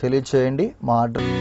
తెలియచేయండి. మా అడ్రస్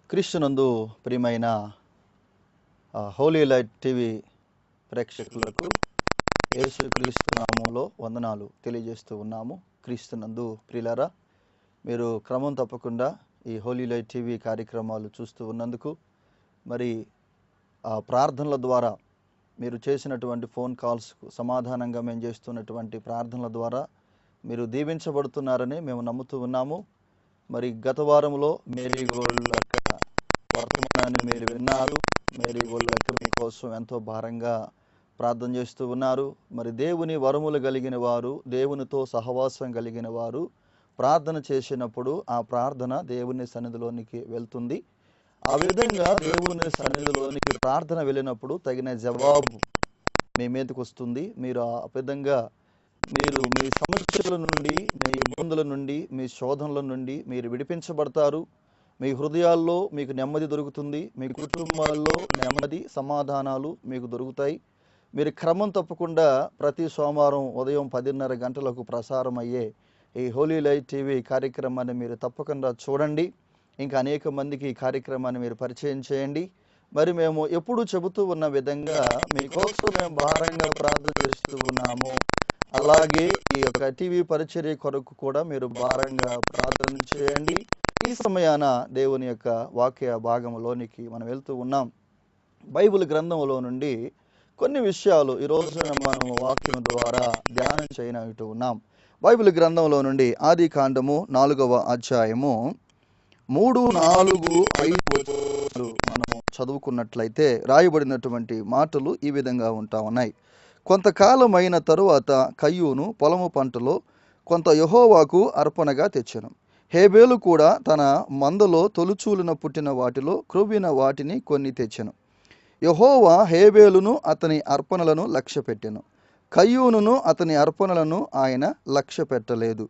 క్రీస్తునందు ప్రియమైన హోలీ లైట్ టీవీ ప్రేక్షకులకు యేసుక్రీస్తు నామములో వందనాలు తెలియజేస్తూ ఉన్నాము. క్రీస్తునందు ప్రియులారా, మీరు క్రమం తప్పకుండా ఈ హోలీ లైట్ టీవీ కార్యక్రమాలు చూస్తూ ఉన్నందుకు, మరి ప్రార్థనల ద్వారా మీరు చేసినటువంటి ఫోన్ కాల్స్కు సమాధానంగా మేము చేస్తున్నటువంటి ప్రార్థనల ద్వారా మీరు దీవించబడుతున్నారని మేము నమ్ముతూ ఉన్నాము. మరి గత వారంలో మేరీ గోల్డ్ వర్తమానాన్ని మీరు విన్నారు. మేరీ గోల్డ్ మీకోసం ఎంతో భారంగా ప్రార్థన చేస్తూ ఉన్నారు. మరి దేవుని వరములు కలిగిన వారు, దేవునితో సహవాసం కలిగిన వారు ప్రార్థన చేసినప్పుడు ఆ ప్రార్థన దేవుని సన్నిధిలోనికి వెళ్తుంది. ఆ విధంగా దేవుని సన్నిధిలోనికి ప్రార్థన వెళ్ళినప్పుడు తగిన జవాబు మీ మీదకి వస్తుంది. మీరు ఆ విధంగా మీరు మీ సమస్యల నుండి, మీ ఇబ్బందుల నుండి, మీ శోధనల నుండి మీరు విడిపించబడతారు. మీ హృదయాల్లో మీకు నెమ్మది దొరుకుతుంది. మీ కుటుంబాల్లో నెమ్మది, సమాధానాలు మీకు దొరుకుతాయి. మీరు క్రమం తప్పకుండా ప్రతి సోమవారం ఉదయం 10:30 గంటలకు ప్రసారం అయ్యే ఈ హోలీ లైట్ టీవీ కార్యక్రమాన్ని మీరు తప్పకుండా చూడండి. ఇంకా అనేక మందికి ఈ కార్యక్రమాన్ని మీరు పరిచయం చేయండి. మరి మేము ఎప్పుడు చెబుతూ ఉన్న విధంగా మీకోసం మేము భారంగా ప్రార్థన చేస్తూ ఉన్నాము. అలాగే ఈ యొక్క టీవీ పరిచర్య కొరకు కూడా మీరు భారంగా ప్రార్థన చేయండి. ఈ సమయాన దేవుని యొక్క వాక్య భాగంలోనికి మనం వెళ్తూ ఉన్నాం. బైబిల్ గ్రంథంలో నుండి కొన్ని విషయాలు ఈరోజు మనం వాక్యం ద్వారా ధ్యానం చేయనట్టు ఉన్నాం. బైబిల్ గ్రంథంలో నుండి ఆది కాండము 4వ అధ్యాయము 3, 4, 5 మనము చదువుకున్నట్లయితే రాయబడినటువంటి మాటలు ఈ విధంగా ఉంటా ఉన్నాయి. కొంతకాలం అయిన తరువాత కయ్యూను పొలము పంటలో కొంత యెహోవాకు అర్పణగా తెచ్చెను. హేబేలు కూడా తన మందలో తొలుచూలున పుట్టిన వాటిలో క్రొవ్విన వాటిని కొన్ని తెచ్చెను. యెహోవా హేబేలును అతని అర్పణలను లక్ష్యపెట్టెను. కయ్యూనును అతని అర్పణలను ఆయన లక్ష్య పెట్టలేదు.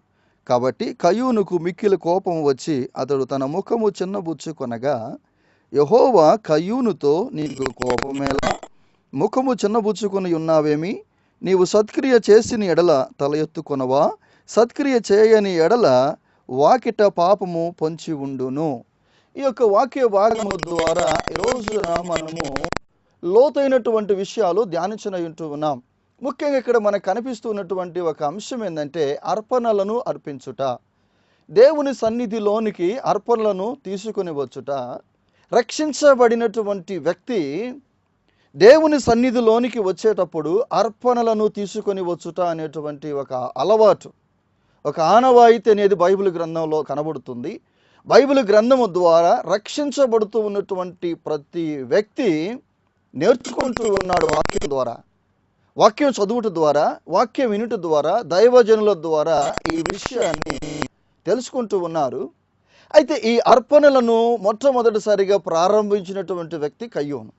కాబట్టి కయ్యూనుకు మిక్కిలి కోపం వచ్చి అతడు తన ముఖము చిన్నబుచ్చుకొనగా యెహోవా కయ్యూనుతో, నీకు కోపమేలా? ముఖము చిన్నబుచ్చుకొని ఉన్నావేమి? నీవు సత్క్రియ చేసిన ఎడల తల ఎత్తుకొనవా? సత్క్రియ చేయని ఎడల వాకిట పాపము పొంచి ఉండును. ఈ యొక్క వాక్య భాగము ద్వారా ఈరోజున మనము లోతైనటువంటి విషయాలు ధ్యానించనయుంటూ ఉన్నాం. ముఖ్యంగా ఇక్కడ మనకు కనిపిస్తున్నటువంటి ఒక అంశం ఏంటంటే అర్పణలను అర్పించుట, దేవుని సన్నిధిలోనికి అర్పణలను తీసుకొని వచ్చుట. రక్షించబడినటువంటి వ్యక్తి దేవుని సన్నిధిలోనికి వచ్చేటప్పుడు అర్పణలను తీసుకొని వచ్చుట అనేటువంటి ఒక అలవాటు, ఒక ఆనవాయితీ అనేది బైబిల్ గ్రంథంలో కనబడుతుంది. బైబిల్ గ్రంథము ద్వారా రక్షించబడుతూ ఉన్నటువంటి ప్రతి వ్యక్తి నేర్చుకుంటూ ఉన్నాడు. వాక్యం ద్వారా, వాక్యం చదువుట ద్వారా, వాక్యం వినుట ద్వారా, దైవజనుల ద్వారా ఈ విషయాన్ని తెలుసుకుంటూ ఉన్నారు. అయితే ఈ అర్పణలను మొట్టమొదటిసారిగా ప్రారంభించినటువంటి వ్యక్తి కయ్యూను.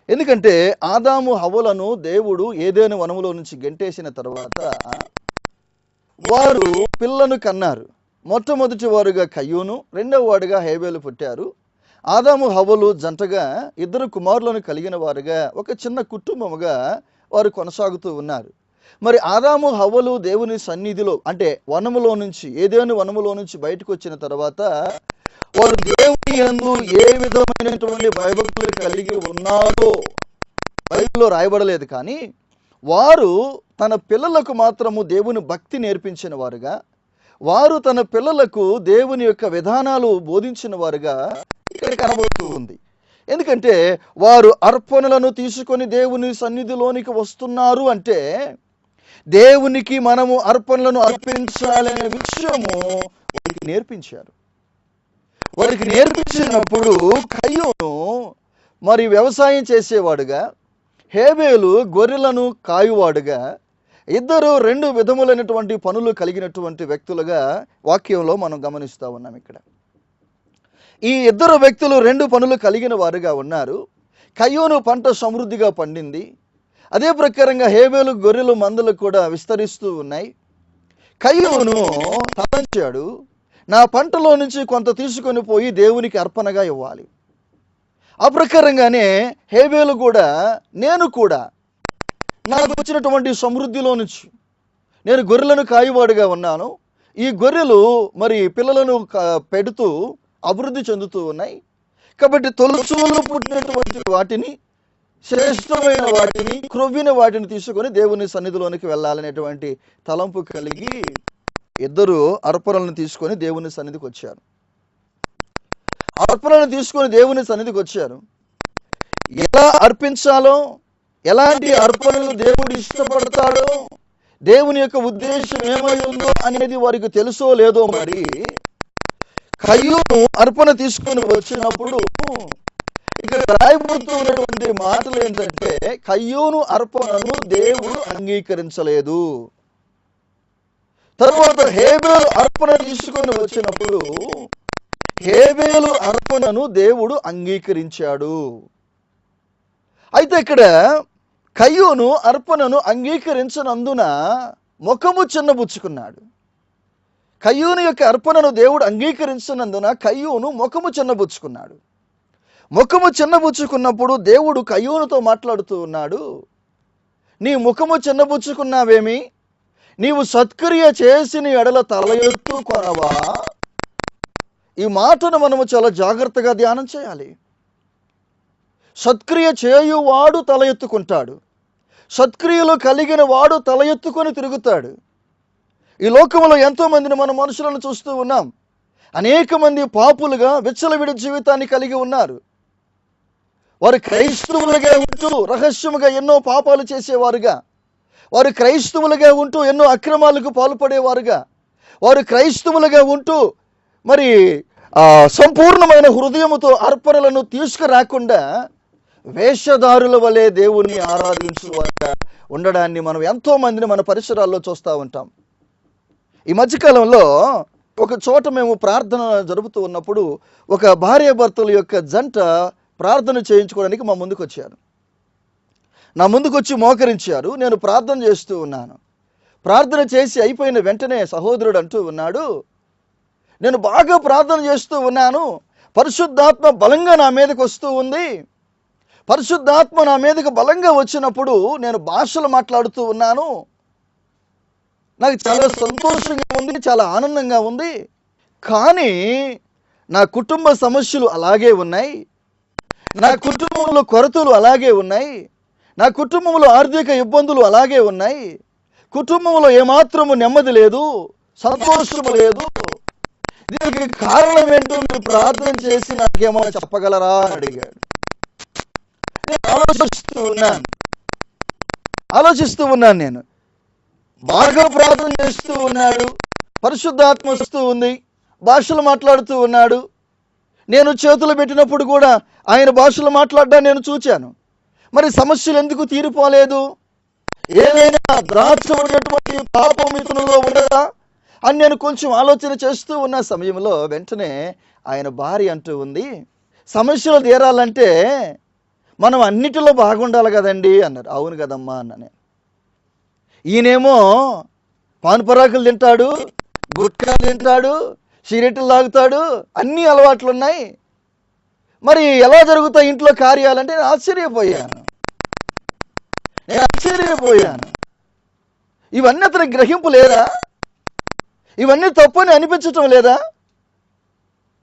ఎందుకంటే ఆదాము హవ్వలను దేవుడు ఏదెను వనములో నుంచి గెంటేసిన తర్వాత వారు పిల్లను కన్నారు. మొట్టమొదటి వారుగా కయ్యూను, రెండవ వాడుగా హేబేలు పుట్టారు. ఆదాము హవ్వలు జంటగా 2 కుమారులను కలిగిన వారుగా ఒక చిన్న కుటుంబముగా వారు కొనసాగుతూ ఉన్నారు. మరి ఆదాము హవ్వలు దేవుని సన్నిధిలో అంటే వనములో నుంచి ఏదెను వనములో నుంచి బయటకు వచ్చిన తర్వాత వారు దేవుని యందు ఏ విధమైనటువంటి భయభక్తులు కలిగి ఉన్నారో బైబిల్లో రాయబడలేదు. కానీ వారు తన పిల్లలకు మాత్రము దేవుని భక్తి నేర్పించిన వారుగా, వారు తన పిల్లలకు దేవుని యొక్క విధానాలు బోధించిన వారుగా ఇక్కడ కనబడుతూ ఉంది. ఎందుకంటే వారు అర్పణలను తీసుకొని దేవుని సన్నిధిలోనికి వస్తున్నారు అంటే దేవునికి మనము అర్పణలను అర్పించాలనే విషయము వారికి నేర్పించారు. వారికి నేర్పించినప్పుడు కయ్యూను మరి వ్యవసాయం చేసేవాడుగా, హేబేలు గొర్రెలను కాయువాడుగా, ఇద్దరు 2 విధములైనటువంటి పనులు కలిగినటువంటి వ్యక్తులుగా వాక్యంలో మనం గమనిస్తూ ఉన్నాం. ఇక్కడ ఈ ఇద్దరు వ్యక్తులు 2 పనులు కలిగిన వారుగా ఉన్నారు. కయ్యూను పంట సమృద్ధిగా పండింది. అదే ప్రకారంగా హేబేలు గొర్రెలు మందలు కూడా విస్తరిస్తూ ఉన్నాయి. కయ్యూను తలంచాడు, నా పంటలో నుంచి కొంత తీసుకొని పోయి దేవునికి అర్పణగా ఇవ్వాలి. ఆ ప్రకారంగానే హేబేలు కూడా, నేను కూడా నాకు వచ్చినటువంటి సమృద్ధిలో నుంచి నేను గొర్రెలను కాయువాడుగా ఉన్నాను. ఈ గొర్రెలు మరి పిల్లలను పెడుతూ అభివృద్ధి చెందుతూ ఉన్నాయి. కాబట్టి తొలుచూలు పుట్టినటువంటి వాటిని, శ్రేష్టమైన వాటిని, క్రొవ్విన వాటిని తీసుకొని దేవుని సన్నిధిలోనికి వెళ్ళాలనేటువంటి తలంపు కలిగి ఇద్దరు అర్పణలను తీసుకొని దేవుని సన్నిధికి వచ్చారు. అర్పణలను తీసుకొని దేవుని సన్నిధికి వచ్చారు. ఎలా అర్పించాలో, ఎలాంటి అర్పణలు దేవుడు ఇష్టపడతాడో, దేవుని యొక్క ఉద్దేశం ఏమై ఉందో అనేది వారికి తెలుసో లేదో, మరి కయ్యూను అర్పణ తీసుకొని వచ్చినప్పుడు ఇక్కడ రాయబడుతున్నటువంటి మాటలు ఏంటంటే కయ్యూను అర్పణను దేవుడు అంగీకరించలేదు. తరువాత హేబేలు అర్పణ తీసుకొని వచ్చినప్పుడు హేబేలు అర్పణను దేవుడు అంగీకరించాడు. అయితే ఇక్కడ కయ్యూను అర్పణను అంగీకరించనందున ముఖము చిన్నబుచ్చుకున్నాడు. కయ్యూను యొక్క అర్పణను దేవుడు అంగీకరించినందున కయ్యూను ముఖము చిన్నబుచ్చుకున్నాడు. ముఖము చిన్నబుచ్చుకున్నప్పుడు దేవుడు కయ్యూనుతో మాట్లాడుతూ ఉన్నాడు, నీ ముఖము చిన్నబుచ్చుకున్నావేమి? నీవు సత్క్రియ చేసిన ఎడల తల ఎత్తుకొనవా? ఈ మాటను మనము చాలా జాగ్రత్తగా ధ్యానం చేయాలి. సత్క్రియ చేయువాడు తల ఎత్తుకుంటాడు, సత్క్రియలు కలిగిన వాడు తల ఎత్తుకొని తిరుగుతాడు. ఈ లోకంలో ఎంతోమందిని మన మనుషులను చూస్తూ ఉన్నాం. అనేక మంది పాపులుగా విచ్చలవిడి జీవితాన్ని కలిగి ఉన్నారు. వారు క్రైస్తవులుగా ఉంటూ రహస్యముగా ఎన్నో పాపాలు చేసేవారుగా, వారు క్రైస్తవులుగా ఉంటూ ఎన్నో అక్రమాలకు పాల్పడేవారుగా, వారు క్రైస్తవులుగా ఉంటూ మరి సంపూర్ణమైన హృదయముతో అర్పణలను తీసుకురాకుండా వేషధారుల వలె దేవుణ్ణి ఆరాధించువారుగా ఉండడాన్ని మనం ఎంతో మందిని మన పరిసరాల్లో చూస్తూ ఉంటాం. ఈ మధ్యకాలంలో ఒక చోట మేము ప్రార్థన జరుపుతూ ఉన్నప్పుడు ఒక భార్యాభర్తల యొక్క జంట ప్రార్థన చేయించుకోవడానికి మా ముందుకు వచ్చారు. నా ముందుకు వచ్చి మోకరించారు. నేను ప్రార్థన చేస్తూ ఉన్నాను. ప్రార్థన చేసి అయిపోయిన వెంటనే సహోదరుడు అంటూ ఉన్నాడు, నేను బాగా ప్రార్థన చేస్తూ ఉన్నాను, పరిశుద్ధాత్మ బలంగా నా మీదకి వస్తూ ఉంది. పరిశుద్ధాత్మ నా మీదకి బలంగా వచ్చినప్పుడు నేను భాషలు మాట్లాడుతూ ఉన్నాను. నాకు చాలా సంతోషంగా ఉంది, చాలా ఆనందంగా ఉంది. కానీ నా కుటుంబ సమస్యలు అలాగే ఉన్నాయి, నా కుటుంబంలో కొరతలు అలాగే ఉన్నాయి, నా కుటుంబంలో ఆర్థిక ఇబ్బందులు అలాగే ఉన్నాయి, కుటుంబంలో ఏమాత్రము నెమ్మది లేదు, సంతోషము లేదు. దీనికి కారణం ఏంటో మీరు ప్రార్థన చేసి నాకేమైనా చెప్పగలరా అని అడిగాడు. నేను ఆలోచిస్తూ ఉన్నాను. నేను బాగా ప్రార్థన చేస్తూ ఉన్నాడు, పరిశుద్ధాత్మ వస్తూ ఉంది, భాషలు మాట్లాడుతూ ఉన్నాడు. నేను చేతులు పెట్టినప్పుడు కూడా ఆయన భాషలు మాట్లాడడాన్ని నేను చూచాను. మరి సమస్యలు ఎందుకు తీరిపోలేదు? ఏదైనా ద్రాక్ష ఉన్నటువంటి పాపం ఇతనులో ఉండదా అని నేను కొంచెం ఆలోచన చేస్తూ ఉన్న సమయంలో వెంటనే ఆయన భార్య అంటూ ఉంది, సమస్యలు తీరాలంటే మనం అన్నిటిలో బాగుండాలి కదండి అన్నారు. అవును కదమ్మా అన్న నేను. ఈయనేమో పాన్పరాకులు తింటాడు, గుట్కాలు తింటాడు, సిగరెట్లు తాగుతాడు, అన్ని అలవాట్లు ఉన్నాయి. మరి ఎలా జరుగుతాయి ఇంట్లో కార్యాలంటే నేను ఆశ్చర్యపోయాను. ఇవన్నీ అతనికి గ్రహింపు లేదా? ఇవన్నీ తప్పని అనిపించటం లేదా?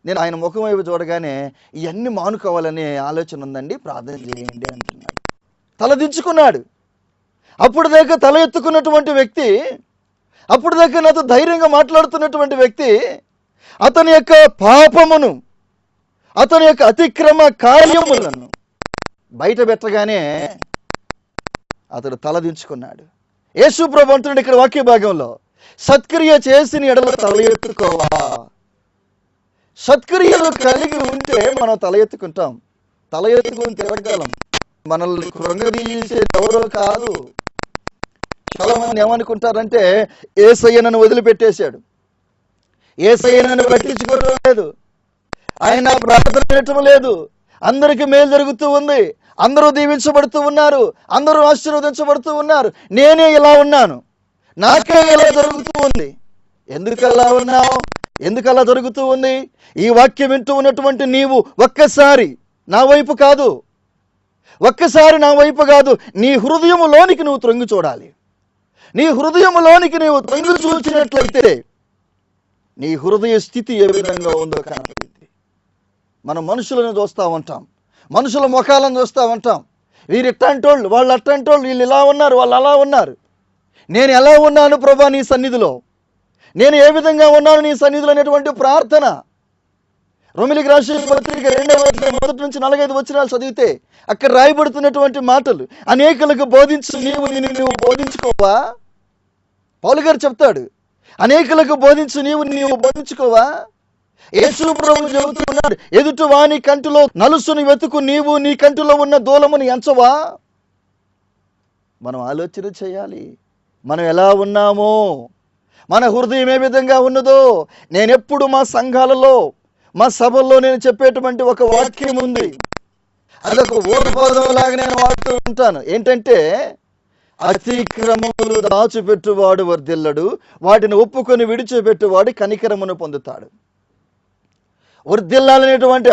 నేను ఆయన ముఖం వైపు చూడగానే ఇవన్నీ మానుకోవాలనే ఆలోచన ఉందండి, ప్రార్థన చేయండి అంటున్నాడు. తలదించుకున్నాడు. అప్పుడు దాకా తల ఎత్తుకున్నటువంటి వ్యక్తి, అప్పుడు దాకా నాతో ధైర్యంగా మాట్లాడుతున్నటువంటి వ్యక్తి, అతని యొక్క పాపమును, అతని యొక్క అతిక్రమ కార్యములను బయట పెట్టగానే అతడు తలదించుకున్నాడు. యేసు ప్రభు అంటున్నాడు ఇక్కడ వాక్య భాగంలో, సత్క్రియ చేసిన ఎడల తల ఎత్తుకోవా. సత్క్రియలు కలిగి ఉంటే మనం తల ఎత్తుకుంటాం, తల ఎత్తుకుని తిరగలం. మనల్ని కృంగదీసే ఎవరో కాదు. చాలా మంది ఏమనుకుంటారంటే యేసయ్య నన్ను వదిలిపెట్టేశాడు, యేసయ్య నన్ను పట్టించుకోవడం లేదు, ఆయన ప్రార్థన చేయటం లేదు, అందరికీ మేలు జరుగుతూ ఉంది, అందరూ దీవించబడుతూ ఉన్నారు, అందరూ ఆశీర్వదించబడుతూ ఉన్నారు, నేనే ఇలా ఉన్నాను, నాకే ఇలా జరుగుతూ ఉంది. ఎందుకు అలా ఉన్నావు? ఎందుకు అలా జరుగుతూ ఉంది? ఈ వాక్యం వింటూ ఉన్నటువంటి నీవు ఒక్కసారి నా వైపు కాదు, నీ హృదయములోనికి నువ్వు త్రొంగి చూడాలి. నీ హృదయములోనికి నీవు త్రొంగి చూచినట్లయితే నీ హృదయ స్థితి ఏ విధంగా ఉందో కనపడింది. మనం మనుషులను చూస్తూ ఉంటాం, మనుషుల ముఖాలను చూస్తూ ఉంటాం. వీరు ఇట్టంటోళ్ళు, వాళ్ళు అట్టంటోళ్ళు, వీళ్ళు ఇలా ఉన్నారు, వాళ్ళు అలా ఉన్నారు. నేను ఎలా ఉన్నాను ప్రభా నీ సన్నిధిలో, నేను ఏ విధంగా ఉన్నాను నీ సన్నిధిలో అనేటువంటి ప్రార్థన. రోమిలికి రాసిన పత్రిక 2వ అధ్యాయం 1 నుంచి 45 వచనాలు చదివితే అక్కడ రాయబడుతున్నటువంటి మాటలు, అనేకులకు బోధించు నీవు నువ్వు బోధించుకోవా? పౌలు గారు చెప్తాడు, అనేకులకు బోధించు నీవు బోధించుకోవా? యేసు ప్రభువు చెబుతున్నాడు, ఎదుటి వాని కంటిలో నలుసుని వెతుకు, నీవు నీ కంటిలో ఉన్న దూలముని ఎంచవా? మనం ఆలోచన చేయాలి, మనం ఎలా ఉన్నామో, మన హృదయం ఏ విధంగా ఉన్నదో. నేనెప్పుడు మా సంఘాలలో, మా సభల్లో నేను చెప్పేటువంటి ఒక వాక్యం ఉంది, అదొక ఊర్బోధంలాగా నేను వాడుతూ ఉంటాను. ఏంటంటే, అతిక్రమములు దాచిపెట్టువాడు వర్ధిల్లడు, వాటిని ఒప్పుకొని విడిచిపెట్టువాడు కనికరమును పొందుతాడు. వర్ధిల్లాలనేటువంటి